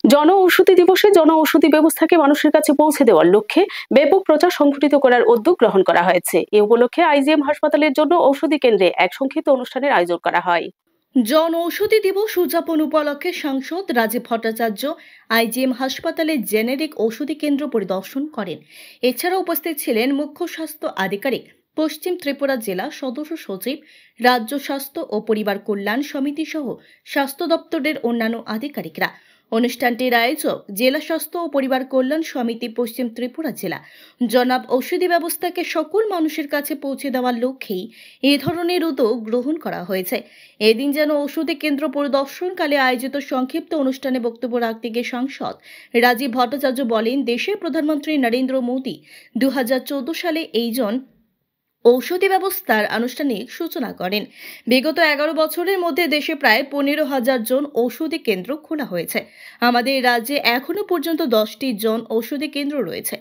জন ঔষধি দিবসে জন ঔষধি ব্যবস্থাকে মানুষের কাছে পৌঁছে দেওয়ার লক্ষ্যে ব্যাপক প্রচার সংগঠিত করার উদ্যোগ গ্রহণ করা হয়েছে। এ উপলক্ষে আইজিএম হাসপাতালের জন্য ঔষধি কেন্দ্রে এক সংক্ষিপ্ত অনুষ্ঠানের আয়োজন করা হয়। জন ঔষধি দিবস উদযাপন উপলক্ষে সাংসদ রাজীব ভট্টাচার্য আইজিএম হাসপাতালে জেনেরিক ঔষধি কেন্দ্র পরিদর্শন করেন। এছাড়া উপস্থিত ছিলেন মুখ্য স্বাস্থ্য আধিকারিক, পশ্চিম ত্রিপুরা জেলা সদস্য সচিব, রাজ্য স্বাস্থ্য ও পরিবার কল্যাণ সমিতি সহ স্বাস্থ্য দপ্তরের অন্যান্য আধিকারিকরা। অনুষ্ঠানটির আয়োজক জেলা স্বাস্থ্য ও পরিবার কল্যাণ সমিতি, পশ্চিম ত্রিপুরা জেলা। জনাব ঔষধি ব্যবস্থাকে সকল মানুষের কাছে পৌঁছে দেওয়ার লক্ষ্যেই এ ধরনের উদ্যোগ গ্রহণ করা হয়েছে। এদিন যেন ঔষধি কেন্দ্র পরিদর্শনকালে আয়োজিত সংক্ষিপ্ত অনুষ্ঠানে বক্তব্য রাখতে গিয়ে সাংসদ রাজীব ভট্টাচার্য বলেন, দেশের প্রধানমন্ত্রী নরেন্দ্র মোদী 2014 সালে এই ঔষধি ব্যবস্থার আনুষ্ঠানিক সূচনা করেন। বিগত 11 বছরের মধ্যে দেশে প্রায় 15,000 জন ঔষধি কেন্দ্র খোলা হয়েছে। আমাদের রাজ্যে এখনো পর্যন্ত 10টি জন ঔষধি কেন্দ্র রয়েছে।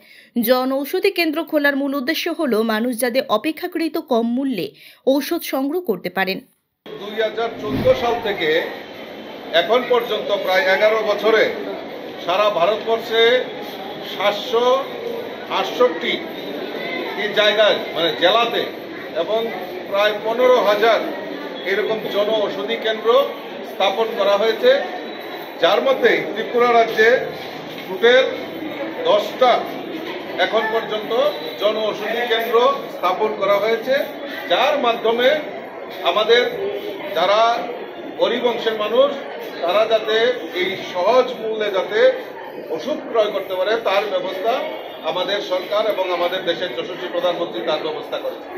জন ঔষধি কেন্দ্র খোলার মূল উদ্দেশ্য হলো মানুষ যাতে অপেক্ষাকৃত কম মূল্যে ঔষধ সংগ্রহ করতে পারেন। 2014 সাল থেকে এখন পর্যন্ত প্রায় 11 বছরে সারা ভারতবর্ষে 768টি জায়গায় মানে জেলাতে এবং প্রায় 15,000 এরকম জন ঔষধি কেন্দ্র স্থাপন করা হয়েছে, যার মধ্যে ত্রিপুরা রাজ্যে টোটাল 10টা এখন পর্যন্ত জন ঔষধি কেন্দ্র স্থাপন করা হয়েছে, যার মাধ্যমে আমাদের যারা গরিব অংশের মানুষ তারা যাতে এই সহজ মূল্যে যাতে ওষুধ ক্রয় করতে পারে তার ব্যবস্থা আমাদের সরকার এবং আমাদের দেশের যশস্বী প্রধানমন্ত্রী তার ব্যবস্থা করেছে।